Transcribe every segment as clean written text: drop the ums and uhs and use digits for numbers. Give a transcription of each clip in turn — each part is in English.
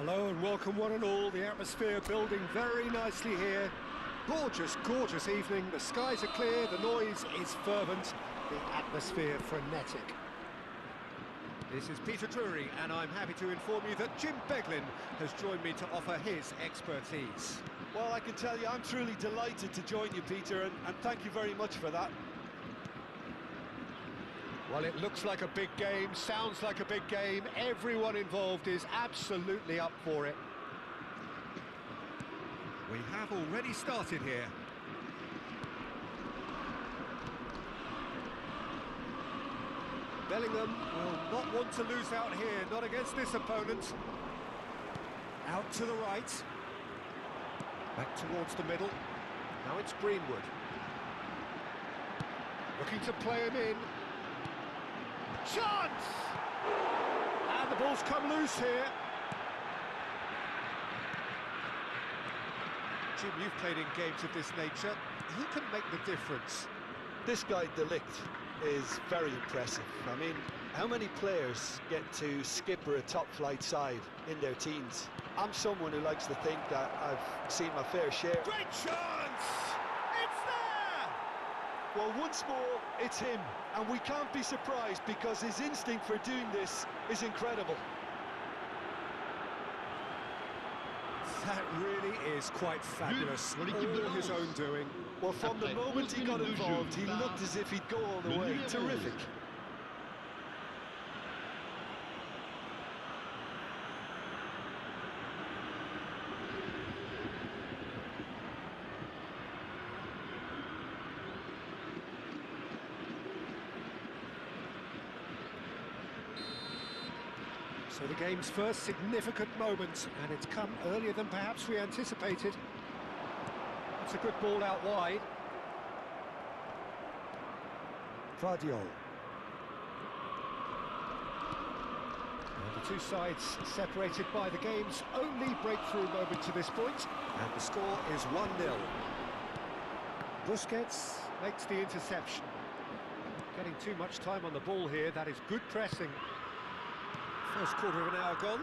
Hello and welcome one and all. The atmosphere building very nicely here. Gorgeous, gorgeous evening. The skies are clear, the noise is fervent, the atmosphere frenetic. This is Peter Drury and I'm happy to inform you that Jim Beglin has joined me to offer his expertise. Well, I can tell you I'm truly delighted to join you, Peter, and thank you very much for that. Well, it looks like a big game, sounds like a big game. Everyone involved is absolutely up for it. We have already started here. Bellingham will not want to lose out here, not against this opponent. Out to the right. Back towards the middle. Now it's Greenwood. Looking to play him in. Chance! And the ball's come loose here. Jim, you've played in games of this nature. Who can make the difference? This guy, De Ligt, is very impressive. I mean, how many players get to skipper a top-flight side in their teens? I'm someone who likes to think that I've seen my fair share. Great chance! It's there! Well, once more, it's him, and we can't be surprised because his instinct for doing this is incredible. That really is quite fabulous, all his own doing. Well, from the moment he got involved, he looked as if he'd go all the way. Terrific. So the game's first significant moment, and it's come earlier than perhaps we anticipated. It's a good ball out wide. Vardiol. And the two sides separated by the game's only breakthrough moment to this point, and the score is 1-0. Busquets makes the interception. Getting too much time on the ball here, that is good pressing. First quarter of an hour gone.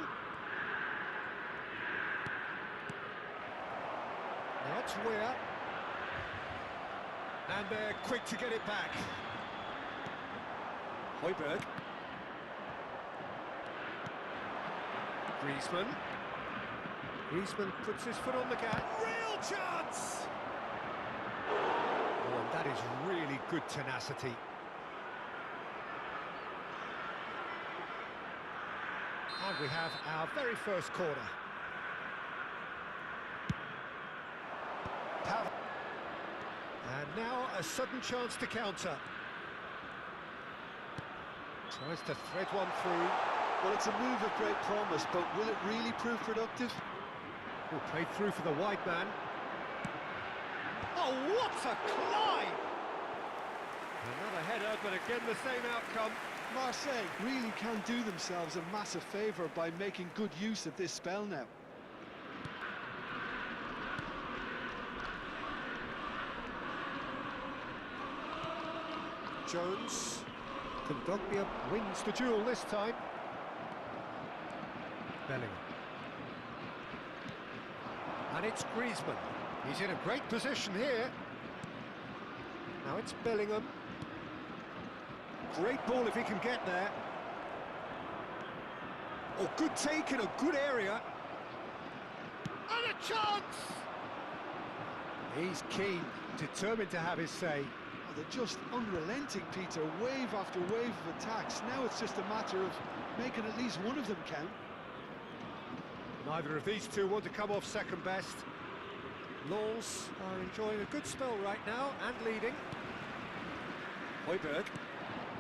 Now it's Weir. And they're quick to get it back. Højbjerg. Griezmann puts his foot on the gas. Real chance! Oh, and that is really good tenacity. And we have our very first corner. And now a sudden chance to counter. Tries to thread one through. Well, it's a move of great promise, but will it really prove productive? Oh, played through for the wide man. Oh, what a climb! Another header, but again the same outcome. Marseille really can do themselves a massive favour by making good use of this spell now. Jones. Kondogbia wins the duel this time. Bellingham. And it's Griezmann. He's in a great position here. Now it's Bellingham. Great ball if he can get there. Oh, good take in a good area. And a chance! He's keen, determined to have his say. Oh, they're just unrelenting, Peter. Wave after wave of attacks. Now it's just a matter of making at least one of them count. Neither of these two want to come off second best. Lens are enjoying a good spell right now and leading. Højbjerg.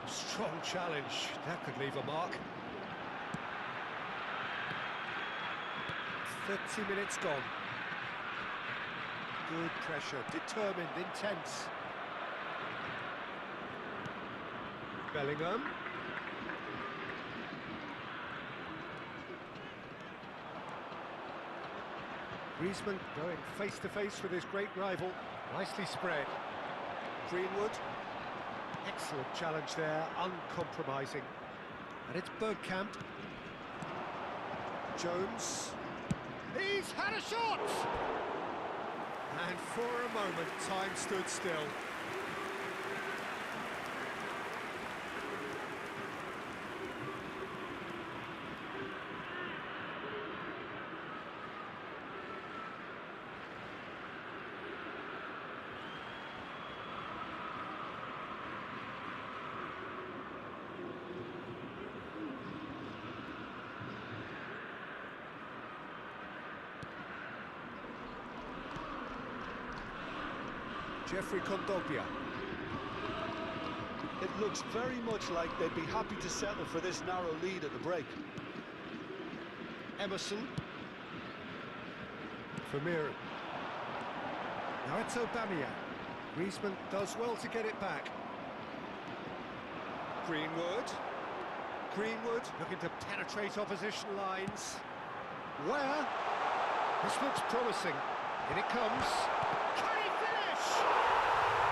Strong challenge, that could leave a mark. 30 minutes gone. Good pressure, determined, intense. Bellingham. Griezmann going face to face with his great rival. Nicely spread. Greenwood. Excellent challenge there, uncompromising. And it's Bergkamp. Jones. He's had a shot! And for a moment, time stood still. Jeffrey Kondogbia. It looks very much like they'd be happy to settle for this narrow lead at the break. Emerson. Vermeer. Now it's Aubameyang. Griezmann does well to get it back. Greenwood. Greenwood looking to penetrate opposition lines. Where? This looks promising. In it comes. Can he finish?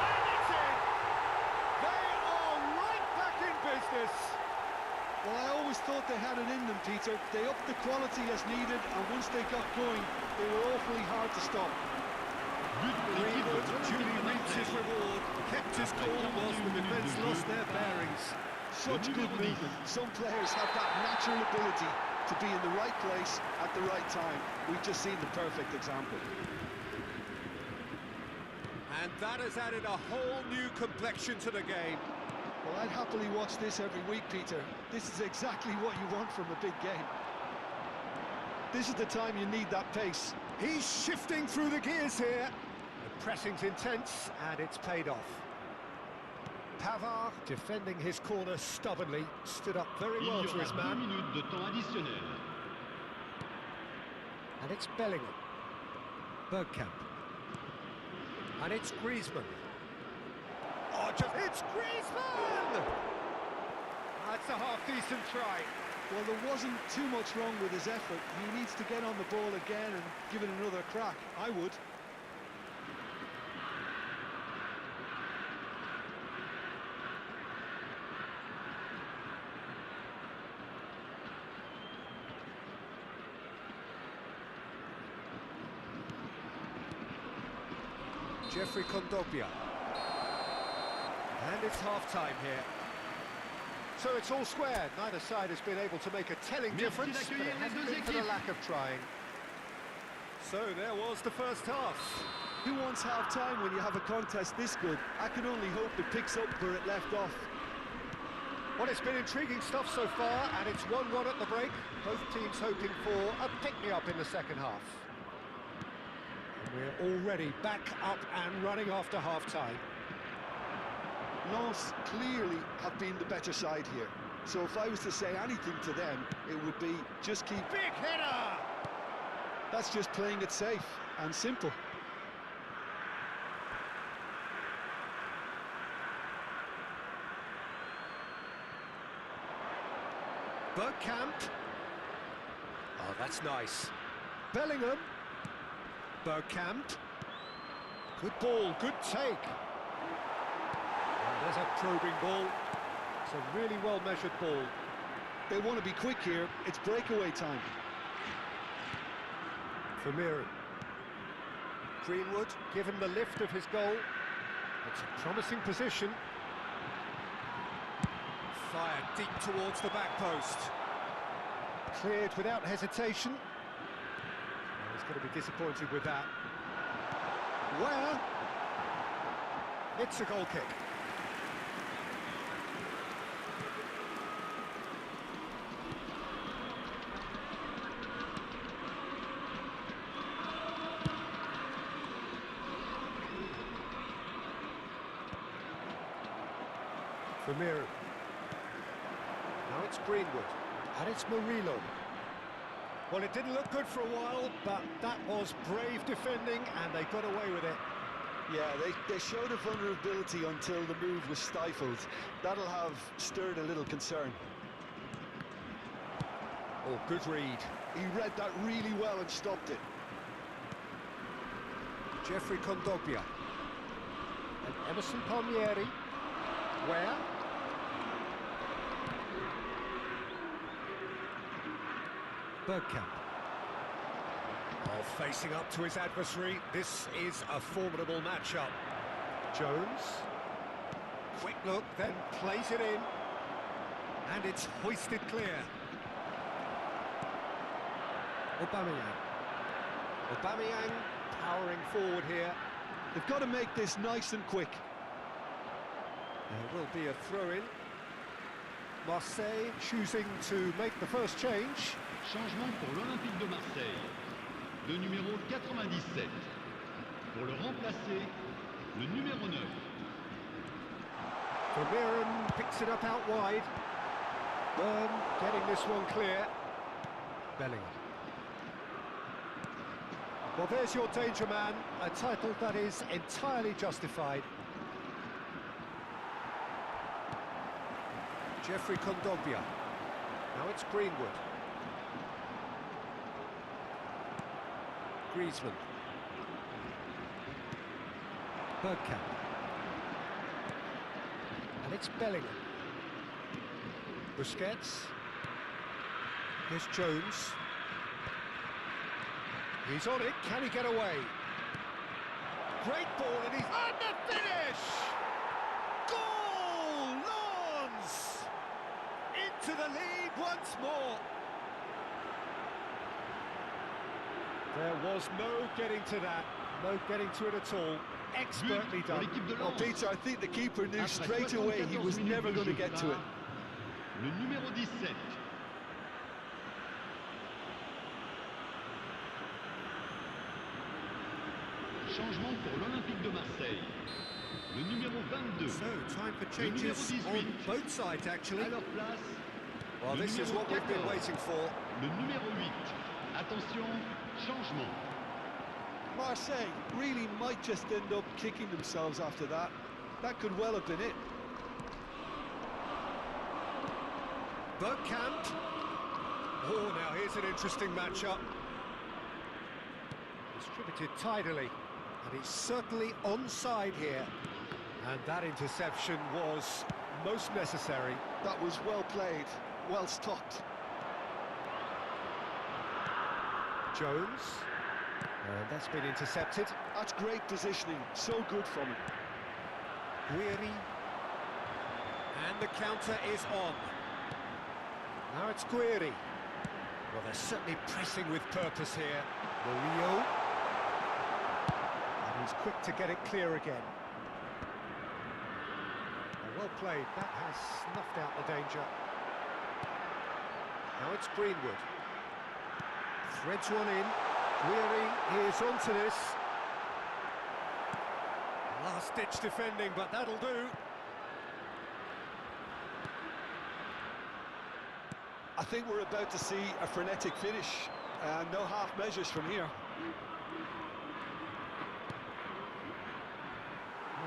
And it's in! They are right back in business. Well, I always thought they had it in them, Peter. They upped the quality as needed, and once they got going, they were awfully hard to stop. Greenwood duly reaped his reward, kept his cool whilst the defence lost their bearings. Such good movement. Some players have that natural ability to be in the right place at the right time. We've just seen the perfect example. And that has added a whole new complexion to the game. Well, I'd happily watch this every week, Peter. This is exactly what you want from a big game. This is the time you need that pace. He's shifting through the gears here. The pressing's intense, and it's paid off. Pavard, defending his corner stubbornly, stood up very well to his man. And it's Bellingham. Bergkamp. And it's Griezmann. Oh, it's Griezmann! That's a half-decent try. Well, there wasn't too much wrong with his effort. He needs to get on the ball again and give it another crack. I would. Jeffrey Kondogbia. And it's half-time here. So it's all square. Neither side has been able to make a telling difference, but it hasn't been for the lack of trying. So there was the first half. Who wants half-time when you have a contest this good? I can only hope it picks up where it left off. Well, it's been intriguing stuff so far, and it's 1-1 at the break. Both teams hoping for a pick-me-up in the second half. We're already back up and running after half-time. Lens clearly have been the better side here. So if I was to say anything to them, it would be just keep... Big header! That's just playing it safe and simple. Bergkamp. Oh, that's nice. Bellingham. Bergkamp. Good ball, good take. And there's a probing ball. It's a really well-measured ball. They want to be quick here. It's breakaway time. Vermeer. Greenwood, given the lift of his goal. It's a promising position. Fired deep towards the back post. Cleared without hesitation. He's going to be disappointed with that. Where? It's a goal kick. Vermeer. Now it's Greenwood, and it's Murillo. Well, it didn't look good for a while, but that was brave defending, and they got away with it. Yeah, they showed a vulnerability until the move was stifled. That'll have stirred a little concern. Oh, good read. He read that really well and stopped it. Jeffrey Kondogbia. And Emerson Palmieri. Where? Bergkamp. Well, facing up to his adversary, this is a formidable matchup. Jones. Quick look, then plays it in. And it's hoisted clear. Aubameyang. Aubameyang powering forward here. They've got to make this nice and quick. There will be a throw-in. Marseille choosing to make the first change. Changement pour l'Olympique de Marseille. Le numéro 97. Pour le remplacer, le numéro 9. Vermeeren picks it up out wide. Byrne getting this one clear. Bellingham. Well, there's your danger man, a title that is entirely justified. Jeffrey Kondogbia. Now it's Greenwood. Griezmann. Bergkamp. And it's Bellingham. Busquets. Here's Jones. He's on it, can he get away? Great ball and he's on the finish! Goal! Lawns! Into the lead once more. There was no getting to that, no getting to it at all. Expertly done. Well, Peter, I think the keeper knew straight away he was never going to get to it. Le numéro 17. Changement pour l'Olympique de Marseille. Le numéro 22. So, time for changes on both sides, actually. À leur place, Well, this is what we've been waiting for. le numéro 8. Attention, changement. Marseille really might just end up kicking themselves after that. That could well have been it. Bergkamp. Oh, now here's an interesting matchup. Distributed tidily, and he's certainly onside here. And that interception was most necessary. That was well played, well stopped. Jones. And that's been intercepted. That's great positioning, so good from him. Guiri. And the counter is on. Now it's Guiri. Well, they're certainly pressing with purpose here. Murillo. And he's quick to get it clear again. Well played, that has snuffed out the danger. Now it's Greenwood. Threads one in. Guiri is onto this. Last-ditch defending, but that'll do. I think we're about to see a frenetic finish. No half measures from here.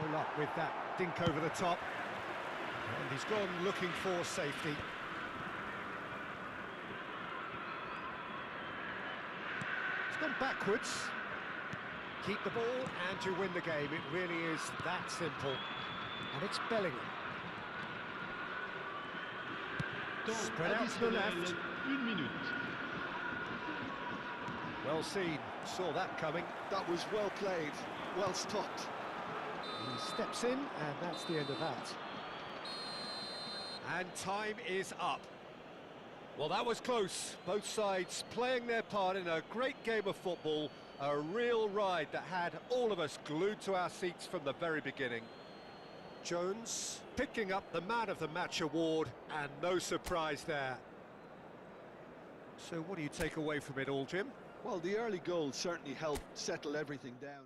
No luck with that dink over the top. And he's gone looking for safety. He's gone backwards. Keep the ball and you win the game. It really is that simple. And it's Bellingham. Spread out to the left. 1 minute. Well seen. Saw that coming. That was well played, well stopped. He steps in, and that's the end of that. And time is up. Well, that was close. Both sides playing their part in a great game of football. A real ride that had all of us glued to our seats from the very beginning. Jones picking up the Man of the Match award, and no surprise there. So what do you take away from it all, Jim? Well, the early goal certainly helped settle everything down.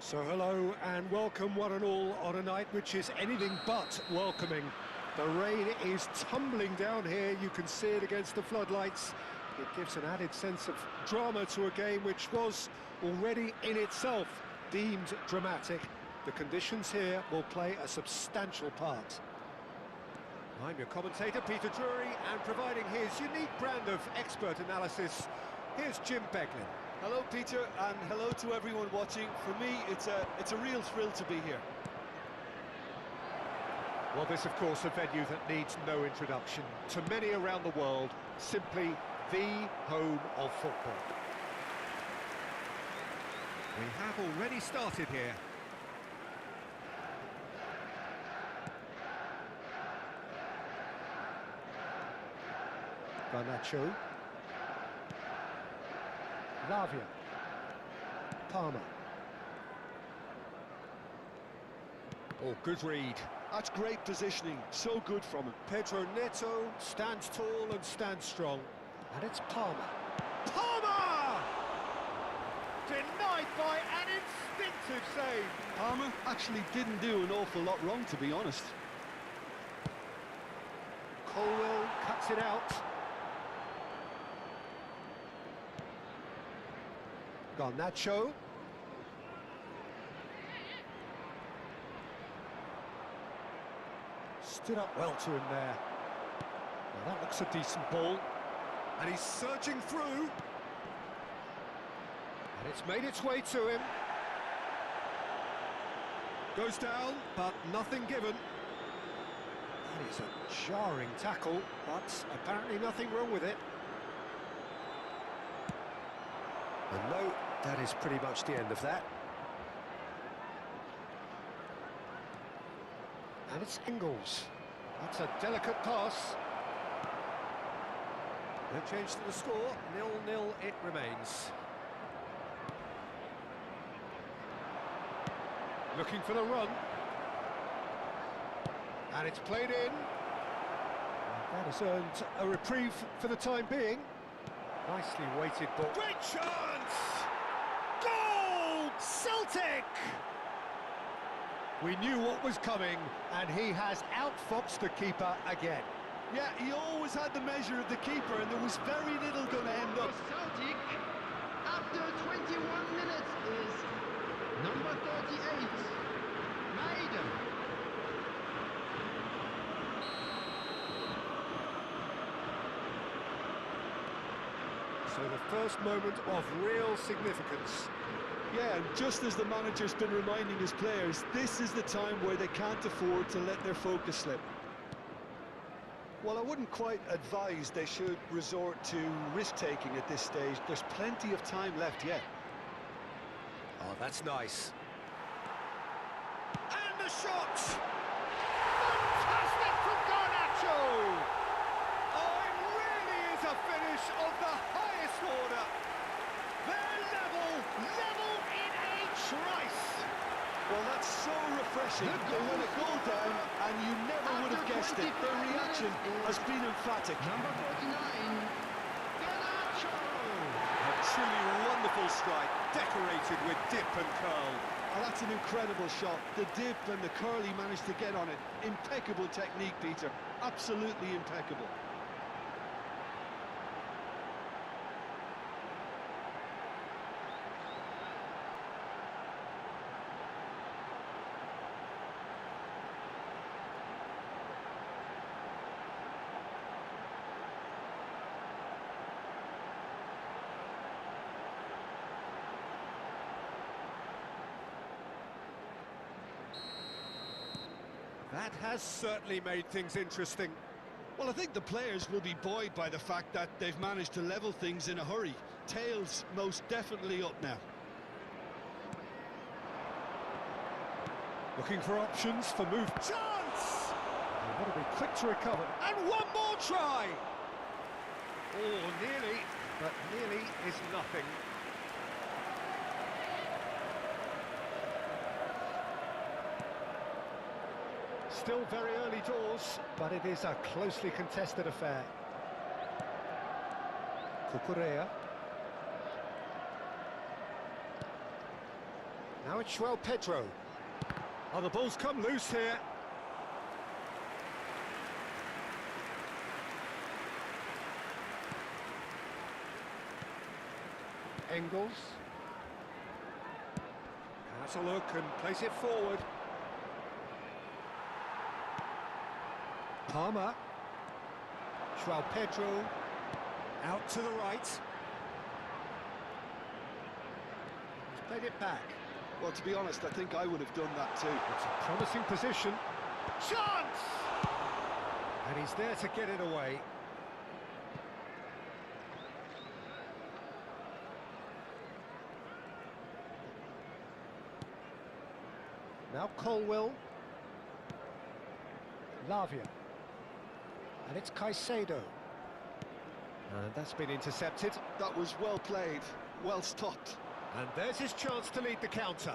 So hello and welcome one and all on a night which is anything but welcoming. The rain is tumbling down here, you can see it against the floodlights. It gives an added sense of drama to a game which was already in itself deemed dramatic. The conditions here will play a substantial part. I'm your commentator, Peter Drury, and providing his unique brand of expert analysis, here's Jim Beglin. Hello, Peter, and hello to everyone watching. For me, it's a real thrill to be here. Well, this, of course, a venue that needs no introduction. To many around the world, simply the home of football. We have already started here. Garnacho. Lavia. Palmer. Oh, good read. That's great positioning, so good from him. Pedro Neto stands tall and stands strong. And it's Palmer. Palmer! Denied by an instinctive save. Palmer actually didn't do an awful lot wrong, to be honest. Colwell cuts it out. Garnacho. Stood up well to him there. Well, that looks a decent ball. And he's surging through. And it's made its way to him. Goes down, but nothing given. That is a jarring tackle, but apparently nothing wrong with it. And no, that is pretty much the end of that. And it's Ingles. That's a delicate pass. No change to the score, 0-0 it remains. Looking for the run. And it's played in. That has earned a reprieve for the time being. Nicely weighted ball. Great chance! Goal! Celtic! We knew what was coming, and he has outfoxed the keeper again. Yeah, he always had the measure of the keeper, and there was very little going to end up. Celtic, after 21 minutes, is number 38, Maiden. So the first moment of real significance. Yeah, and just as the manager's been reminding his players, this is the time where they can't afford to let their focus slip. Well, I wouldn't quite advise they should resort to risk-taking at this stage. There's plenty of time left yet. Oh, that's nice. And the shot! Fantastic from Garnacho! Oh, it really is a finish of the highest order. They're level in a trice. Well, that's so refreshing. They let a goal down, and you never would have guessed it. Their reaction has been emphatic. Number 49, Garnacho. A truly wonderful strike, decorated with dip and curl. Oh, that's an incredible shot. The dip and the curl he managed to get on it. Impeccable technique, Peter. Absolutely impeccable. That has certainly made things interesting. Well, I think the players will be buoyed by the fact that they've managed to level things in a hurry. Tails most definitely up now. Looking for options for move. Chance! They've got to be quick to recover. And one more try! Oh, nearly, but nearly is nothing. Still very early doors, but it is a closely contested affair. Cucurella. Now it's Pedro. Oh, the ball's come loose here. Engels. Has a look and plays it forward. Palmer. Pedro. Out to the right. He's played it back. Well, to be honest, I think I would have done that too. It's a promising position. Chance! And he's there to get it away. Now Colwell. Lavia. And it's Caicedo. And that's been intercepted. That was well played, well stopped. And there's his chance to lead the counter.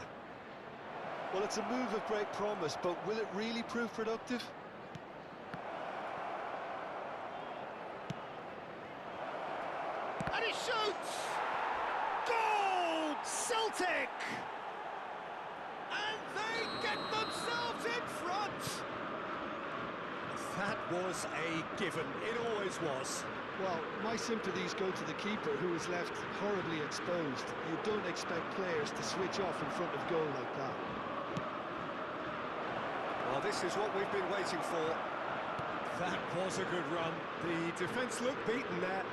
Well, it's a move of great promise, but will it really prove productive? And he shoots! Goal! Celtic! And they get themselves in front! That was a given. It always was. Well, my sympathies go to the keeper, who was left horribly exposed. You don't expect players to switch off in front of goal like that. Well, this is what we've been waiting for. That was a good run. The defence looked beaten there.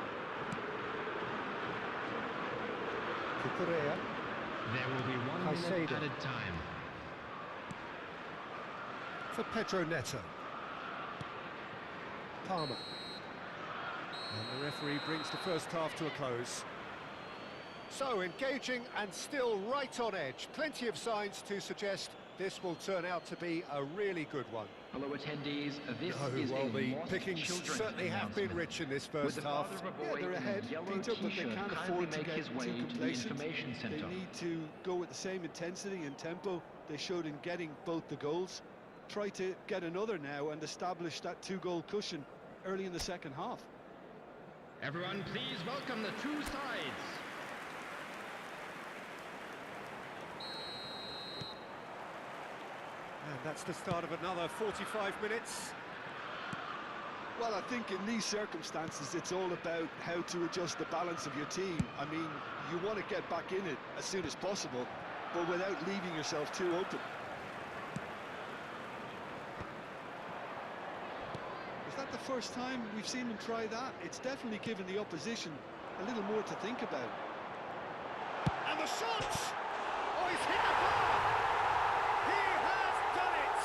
Cucurella. There will be 1 minute added time. For Pedro Neto. Palmer. And the referee brings the first half to a close. So, engaging and still right on edge. Plenty of signs to suggest this will turn out to be a really good one. Hello attendees, this is well, a the lost pickings children's certainly have been rich in this first half. Yeah, they're ahead, Peter, but they can't afford to get too complacent. They need to go with the same intensity and tempo they showed in getting both the goals. Try to get another now and establish that 2-goal cushion early in the second half. Everyone, please welcome the two sides. And that's the start of another 45 minutes. Well, I think in these circumstances, it's all about how to adjust the balance of your team. I mean, you want to get back in it as soon as possible, but without leaving yourself too open. Is that the first time we've seen them try that? It's definitely given the opposition a little more to think about. And the shot! Oh, he's hit the bar! He has done it!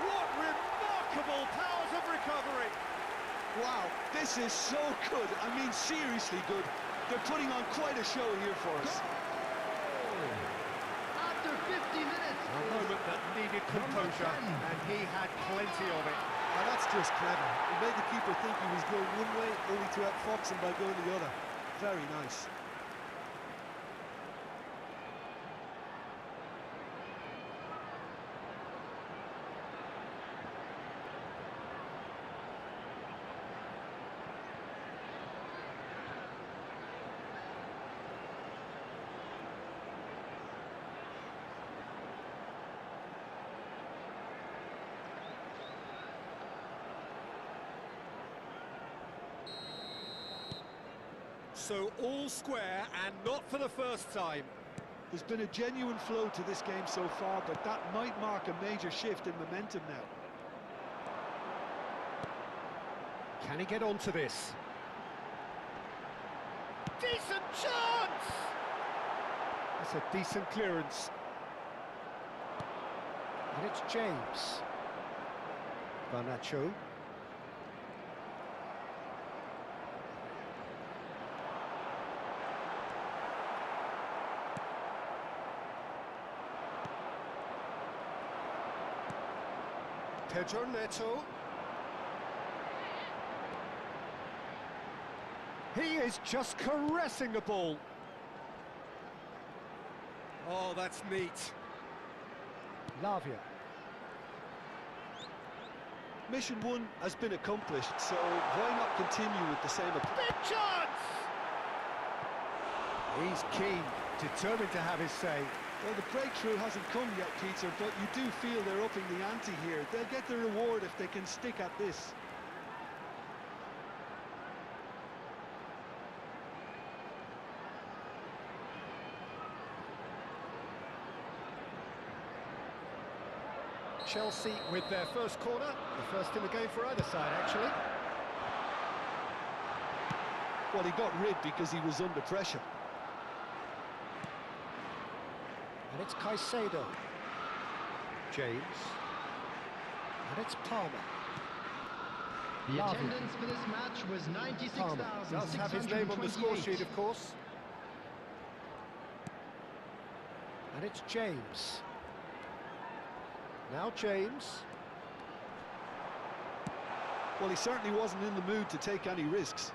What remarkable powers of recovery! Wow, this is so good. I mean, seriously good. They're putting on quite a show here for us. After 50 minutes. A moment that needed composure, and he had plenty of it. Now that's just clever. It made the keeper think he was going one way, only to outfox him by going the other. Very nice. So all square, and not for the first time. There's been a genuine flow to this game so far, but that might mark a major shift in momentum now. Can he get onto this? Decent chance! That's a decent clearance. And it's James. Garnacho. Pedro Neto. He is just caressing the ball. Oh, that's neat. Lavia. Mission 1 has been accomplished, so why not continue with the same approach? Big chance! He's keen, determined to have his say. Well, the breakthrough hasn't come yet, Peter, but you do feel they're upping the ante here. They'll get the reward if they can stick at this. Chelsea with their first corner, the first in the game for either side, actually. Well, he got rid because he was under pressure. And it's Caicedo. James. And it's Palmer. The Lavia. attendance for this match was Palmer does have his name on the score sheet, 96,628. of course. And it's James. Now James. Well, he certainly wasn't in the mood to take any risks.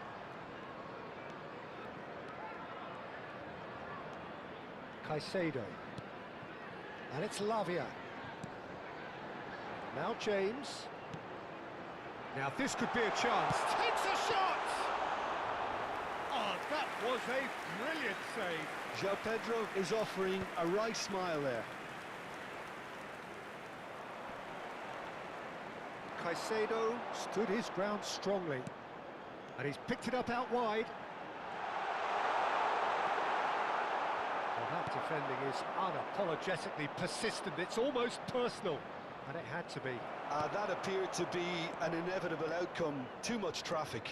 Caicedo. And it's Lavia. Now James. Now this could be a chance. Takes a shot! Oh, that was a brilliant save. João Pedro is offering a wry smile there. Caicedo stood his ground strongly. And he's picked it up out wide. Well, that defending is unapologetically persistent. It's almost personal. And it had to be. That appeared to be an inevitable outcome. Too much traffic.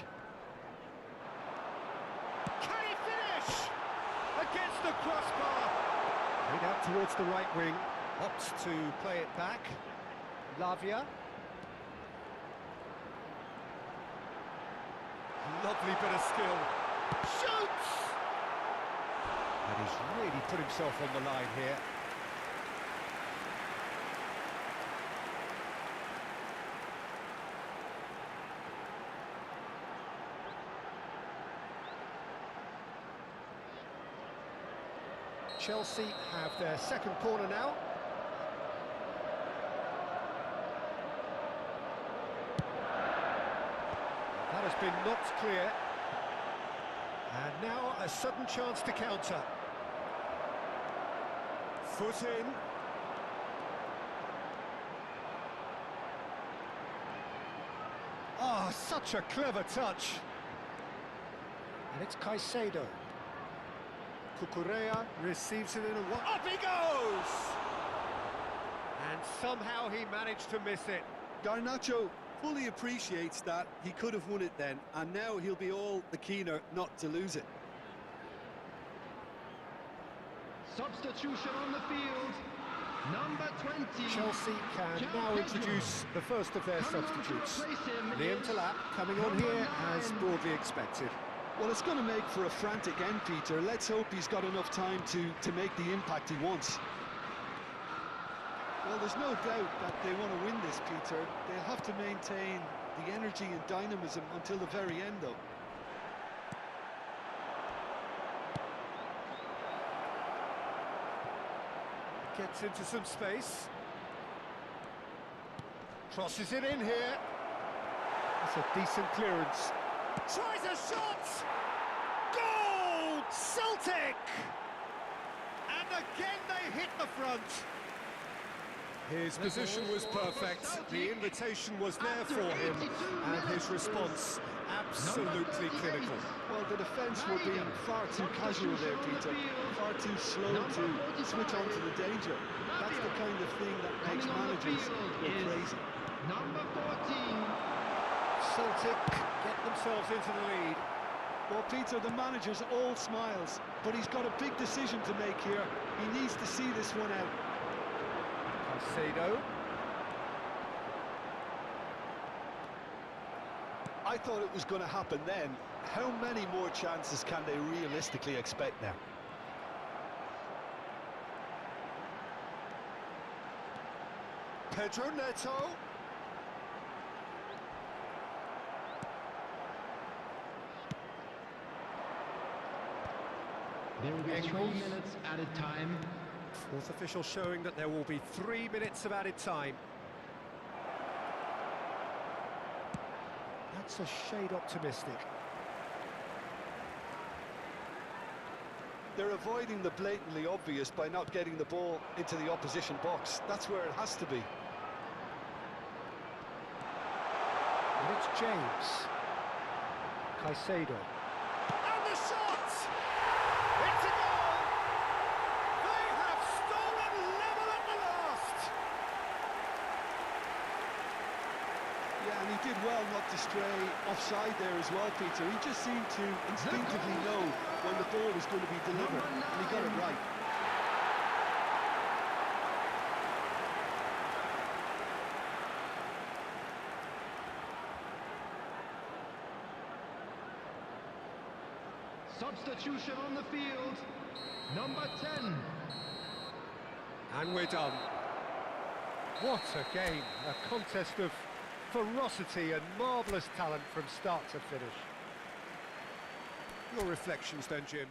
Can he finish? Against the crossbar. Played out towards the right wing. Opts to play it back. Lavia. Lovely bit of skill. Shoots! And he's really put himself on the line here. Chelsea have their second corner now. That has been knocked clear. And now a sudden chance to counter. Foot in. Ah, such a clever touch. And it's Caicedo. Cucurella receives it in a... Up he goes! And somehow he managed to miss it. Garnacho fully appreciates that he could have won it then, and now he'll be all the keener not to lose it. Substitution on the field. Number 20. Chelsea can João now Pedro. introduce the first of their Coming on to substitutes. replace him Liam is Delap coming on number here as 9. broadly expected. Well, it's going to make for a frantic end, Peter. Let's hope he's got enough time to make the impact he wants. Well, there's no doubt that they want to win this, Peter. They'll have to maintain the energy and dynamism until the very end, though. Gets into some space. Crosses it in here. That's a decent clearance. Tries a shot! Goal! Celtic! And again they hit the front. His position was perfect. The invitation was there for him, and his response absolutely clinical. Well, the defence were being far too casual there, Peter. Far too slow to switch on to the danger. That's the kind of thing that makes managers go crazy. Number 14. Celtic get themselves into the lead. Well, Peter, the manager's all smiles, but he's got a big decision to make here. He needs to see this one out. Caicedo. I thought it was going to happen then. How many more chances can they realistically expect now? Pedro Neto. There will be 3 Engels. minutes added time. Fourth official showing that there will be 3 minutes of added time. That's a shade optimistic. They're avoiding the blatantly obvious by not getting the ball into the opposition box. That's where it has to be. And it's James. Caicedo. And the shot! It's a goal! They have stolen level at the last! Yeah, and he did well not to stray offside there as well, Peter. He just seemed to instinctively know when the ball was going to be delivered, and he got it right. Substitution on the field. Number 10. And we're done. What a game, a contest of ferocity and marvellous talent from start to finish. Your reflections then, Jim?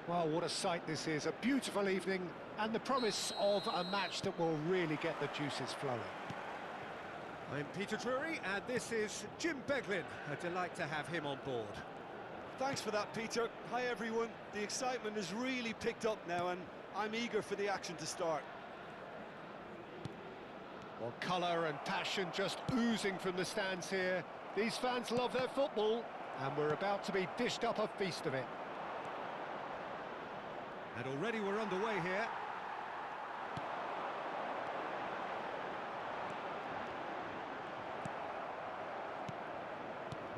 Well, what a sight this is, a beautiful evening and the promise of a match that will really get the juices flowing. I'm Peter Drury and this is Jim Beglin. A delight to have him on board. Thanks for that, Peter. Hi, everyone. The excitement has really picked up now, and I'm eager for the action to start. Well, colour and passion just oozing from the stands here. These fans love their football, and we're about to be dished up a feast of it. And already we're underway here.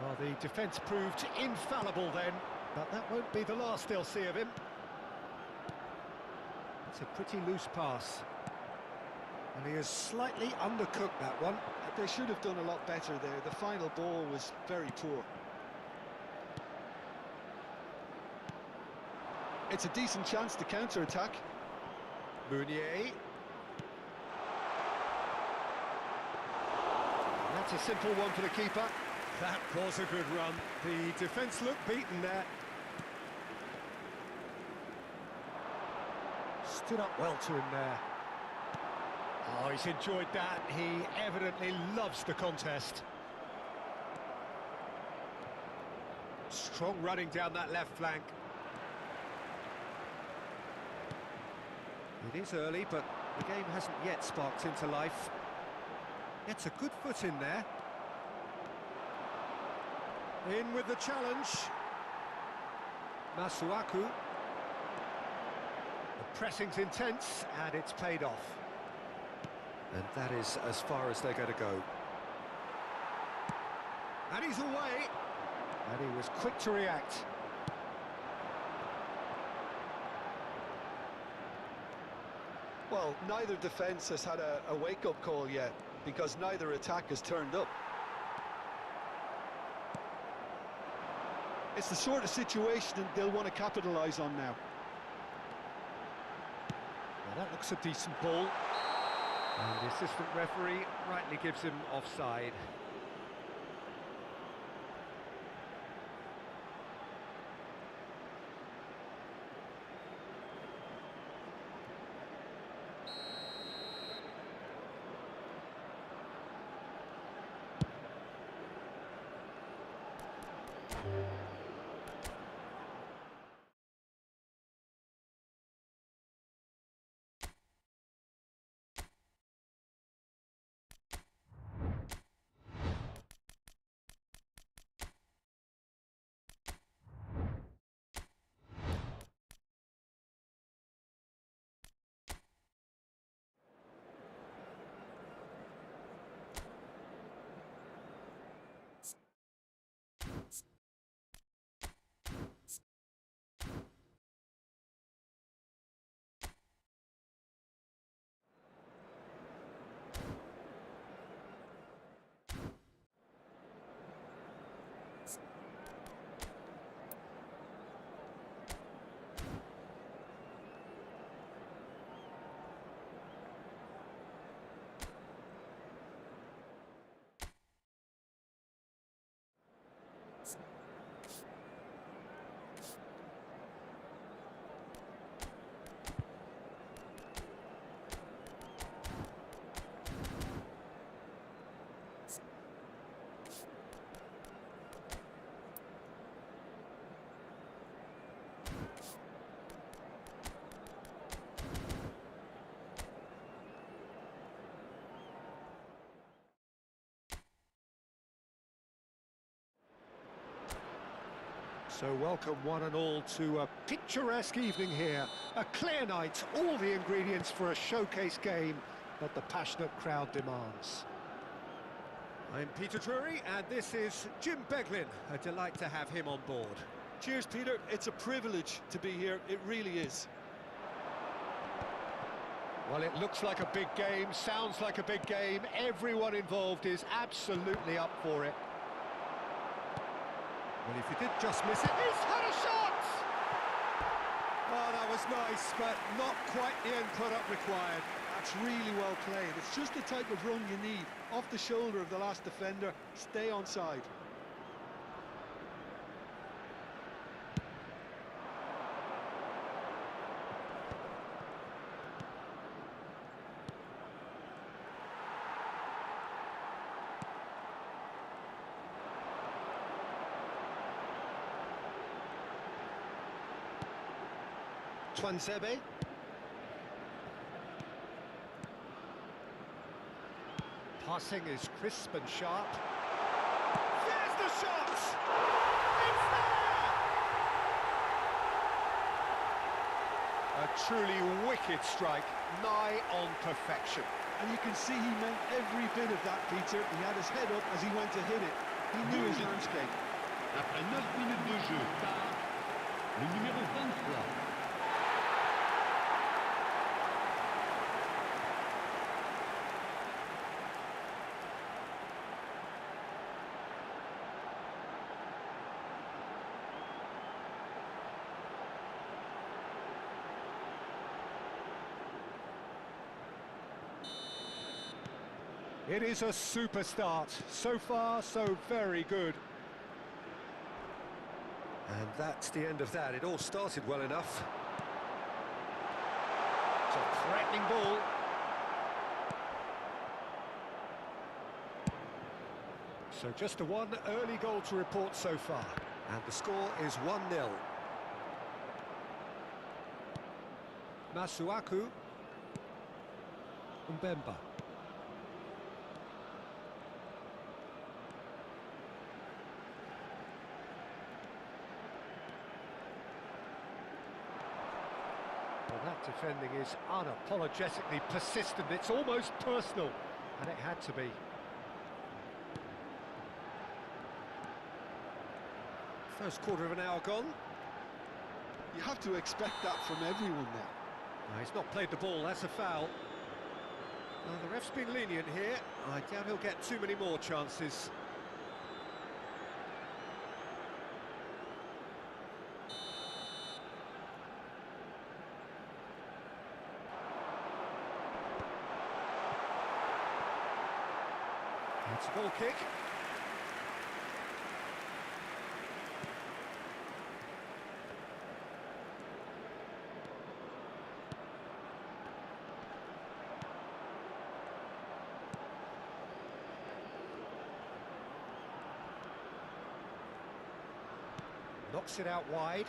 Well, the defence proved infallible then, but that won't be the last they'll see of him. It's a pretty loose pass. And he has slightly undercooked that one. They should have done a lot better there. The final ball was very poor. It's a decent chance to counter-attack. Meunier. That's a simple one for the keeper. That was a good run. The defence looked beaten there. Stood up well to him there. Oh, he's enjoyed that. He evidently loves the contest. Strong running down that left flank. It is early, but the game hasn't yet sparked into life. Gets a good foot in there. In with the challenge. Masuaku. The pressing's intense, and it's paid off. And that is as far as they're going to go. And he's away. And he was quick to react. Well, neither defence has had a wake-up call yet, because neither attack has turned up. It's the sort of situation they'll want to capitalise on now. That looks a decent ball. And the assistant referee rightly gives him offside. So welcome one and all to a picturesque evening here. A clear night, all the ingredients for a showcase game that the passionate crowd demands. I'm Peter Drury, and this is Jim Beglin. A delight to have him on board. Cheers, Peter. It's a privilege to be here. It really is. Well, it looks like a big game, sounds like a big game. Everyone involved is absolutely up for it. Well, if he did just miss it, he's had a shot! Oh, that was nice, but not quite the end product required. That's really well played. It's just the type of run you need. Off the shoulder of the last defender, stay onside. Twansebe. Passing is crisp and sharp. There's the shot! It's there! A truly wicked strike, nigh on perfection. And you can see he meant every bit of that, Peter. He had his head up as he went to hit it. He knew his landscape. Après 9 minutes de jeu, par le numéro 23. It is a super start. So far, so very good. And that's the end of that. It all started well enough. It's a threatening ball. So just a one early goal to report so far. And the score is 1-0. Masuaku. Mbemba. Well, that defending is unapologetically persistent. It's almost personal, and it had to be. First quarter of an hour gone. You have to expect that from everyone there. No, he's not played the ball, that's a foul. Well, the ref's been lenient here. I doubt he'll get too many more chances. It's a goal kick. Knocks it out wide.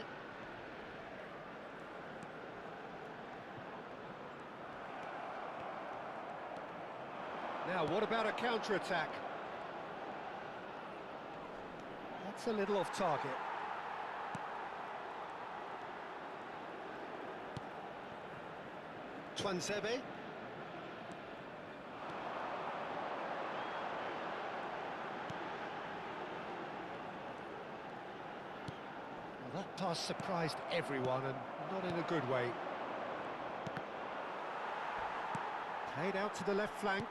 Now, what about a counter-attack? That's a little off target. Twanzebe. Well, that pass surprised everyone, and not in a good way. Played out to the left flank.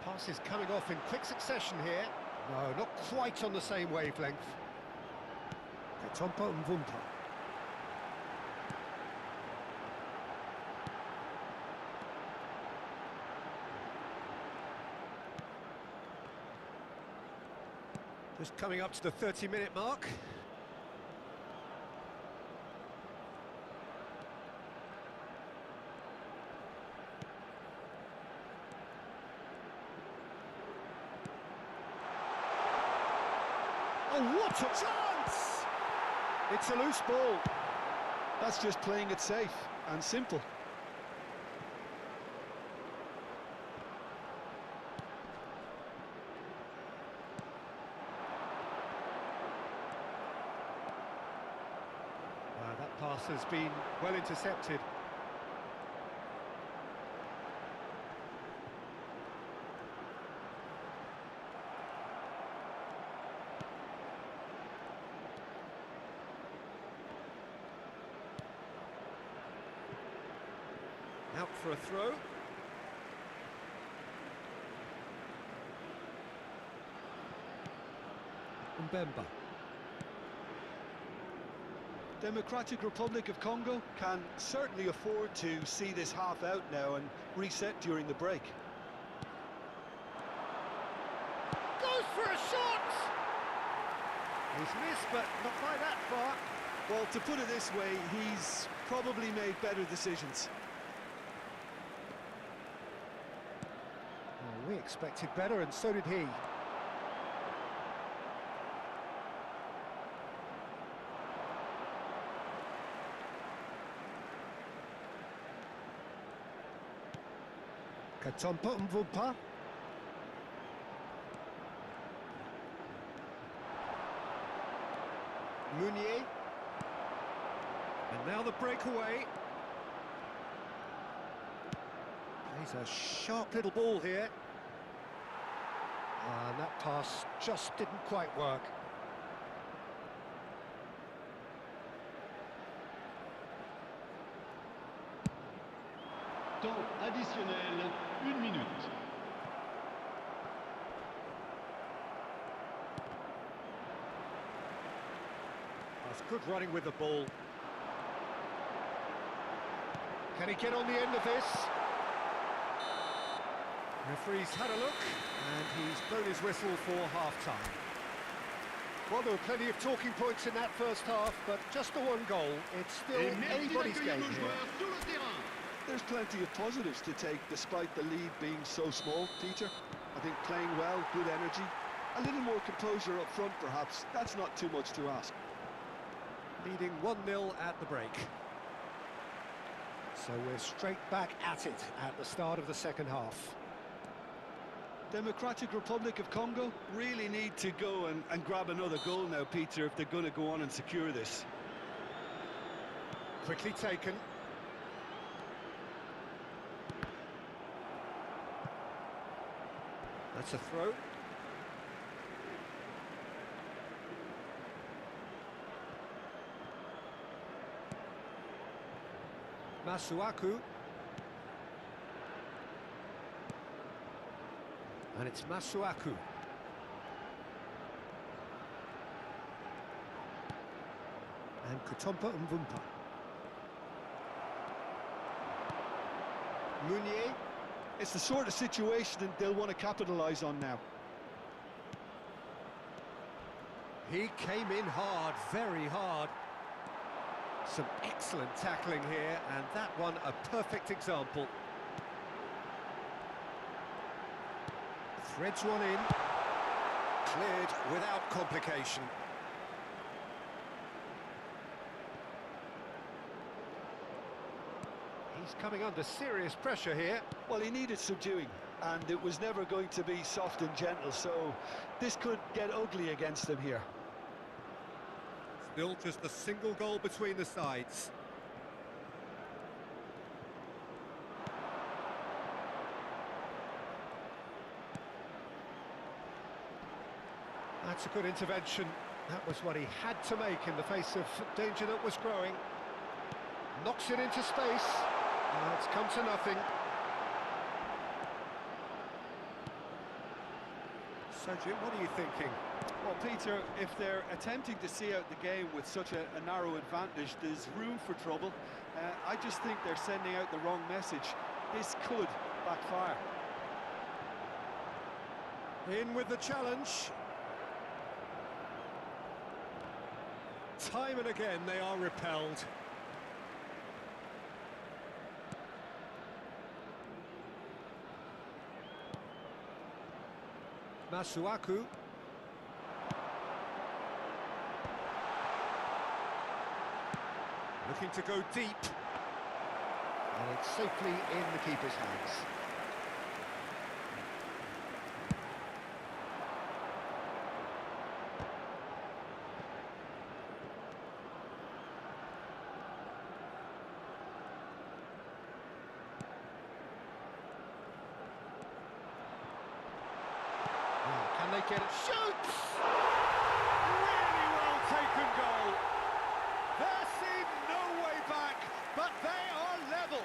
Pass is coming off in quick succession here. No, not quite on the same wavelength. Katompa Mvumpa. Just coming up to the 30-minute mark. Oh, what a chance! It's a loose ball. That's just playing it safe and simple. That pass has been well intercepted. Out for a throw. Mbemba. Democratic Republic of Congo can certainly afford to see this half out now and reset during the break. Goes for a shot! He's missed, but not quite that far. Well, to put it this way, he's probably made better decisions. Well, we expected better, and so did he. Katompa Mvumpa. Meunier. And now the breakaway. Plays a sharp little ball here. And that pass just didn't quite work. Temps additionnel, 1 minute. That's good running with the ball. Can he get on the end of this? Referee's had a look, and he's blown his whistle for half-time. Well, there were plenty of talking points in that first half, but just the one goal. It's still Et merci anybody's d'accueillir game nos here. joueurs sur le terrain. There's plenty of positives to take despite the lead being so small, Peter. I think playing well, good energy, a little more composure up front perhaps. That's not too much to ask. Leading 1-0 at the break. So we're straight back at it at the start of the second half. Democratic Republic of Congo really need to go and grab another goal now, Peter, if they're going to go on and secure this. Quickly taken. That's a throw. Masuaku. And it's Masuaku. And Katompa Mvumpa. Meunier. It's the sort of situation that they'll want to capitalise on now. He came in hard, very hard. Some excellent tackling here, and that one a perfect example. Threads one in. Cleared without complication. He's coming under serious pressure here. Well, he needed subduing, and it was never going to be soft and gentle, so this could get ugly against them here. Still just a single goal between the sides. That's a good intervention. That was what he had to make in the face of danger that was growing. Knocks it into space. It's come to nothing. So, Jim, what are you thinking? Well, Peter, if they're attempting to see out the game with such a narrow advantage, there's room for trouble. I just think they're sending out the wrong message. This could backfire. In with the challenge. Time and again they are repelled. Masuaku. Looking to go deep. And it's safely in the keeper's hands. Can they get it? Shoots! Really well taken goal. There seemed no way back, but they are level.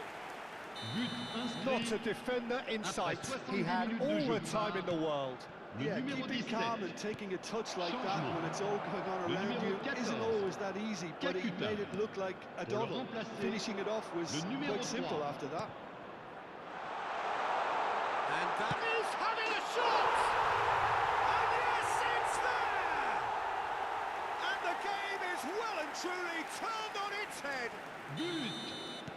Not a defender in sight. He had all the time in the world. Yeah, keeping calm and taking a touch like that when it's all going on around you isn't always that easy, but he made it look like a double. Finishing it off was quite simple after that. And that is having a shot! And yes, it's there! And the game is well and truly turned on its head.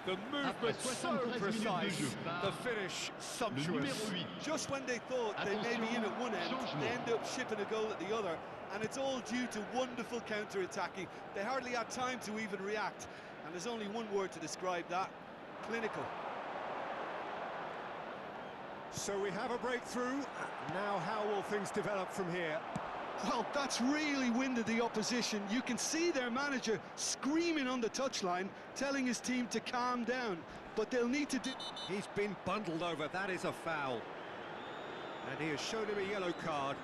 The movement so precise, the finish sumptuous. Just when they thought they may be in at one end, they end up shipping a goal at the other, and it's all due to wonderful counter-attacking. They hardly had time to even react, and there's only one word to describe that: clinical. So we have a breakthrough. Now how will things develop from here? Well, that's really winded the opposition. You can see their manager screaming on the touchline, telling his team to calm down, but they'll need to do... He's been bundled over, that is a foul. And he has shown him a yellow card.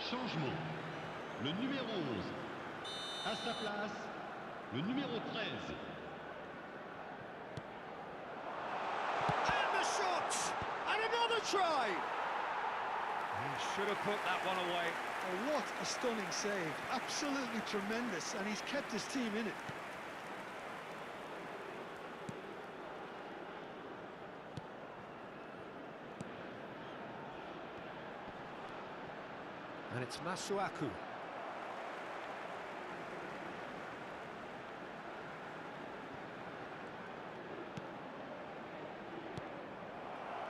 Changement. Le numéro 11. À sa place, le numéro 13. And the shot! And another try! He should have put that one away. Oh, what a stunning save. Absolutely tremendous, and he's kept his team in it. And it's Masuaku.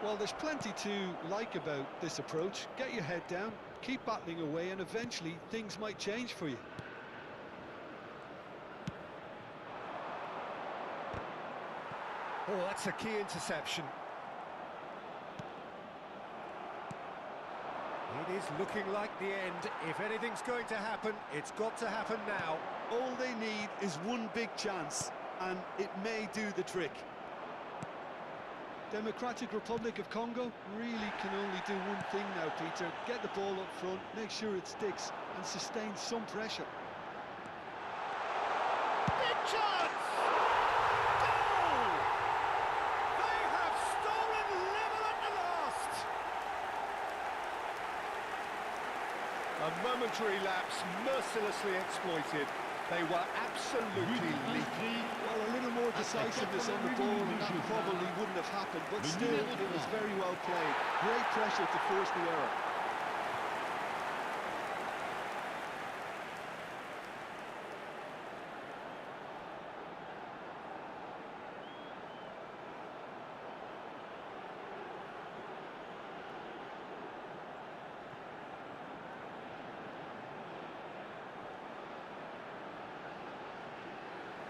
Well, there's plenty to like about this approach. Get your head down, keep battling away, and eventually things might change for you. Oh, that's a key interception. It is looking like the end. If anything's going to happen, it's got to happen now. All they need is one big chance, and it may do the trick. Democratic Republic of Congo really can only do one thing now, Peter. Get the ball up front, make sure it sticks, and sustain some pressure. Big chance! Goal! They have stolen level at the last! A momentary lapse mercilessly exploited. They were absolutely leaking. Well, a little more decisiveness on the ball, and that probably wouldn't have happened, but still, it was very well played. Great pressure to force the error.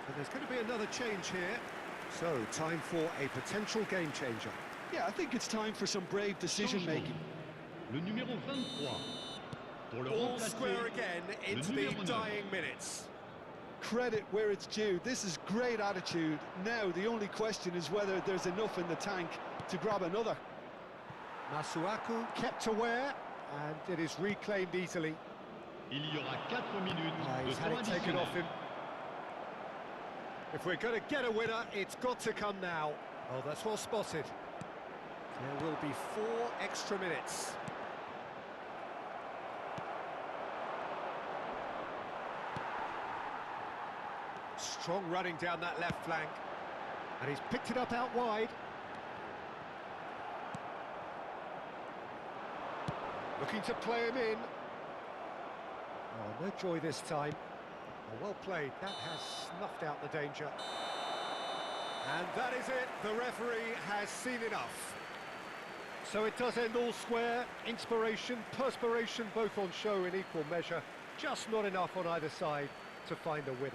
And there's going to be another change here. So, time for a potential game changer. Yeah, I think it's time for some brave decision-making. Le numéro 23. Pour le All remplacer, square again into the numéro 9. dying minutes. Credit where it's due. This is great attitude. Now, the only question is whether there's enough in the tank to grab another. Masuaku kept aware, and it is reclaimed easily. Il y aura 4 minutes de He's had temps it taken additionnel. off him. If we're going to get a winner, it's got to come now. Oh, that's well spotted. There will be 4 extra minutes. Strong running down that left flank. And he's picked it up out wide. Looking to play him in. Oh, no joy this time. Oh, well played. That has snuffed out the danger. And that is it. The referee has seen enough. So it does end all square. Inspiration, perspiration, both on show in equal measure. Just not enough on either side to find a winner.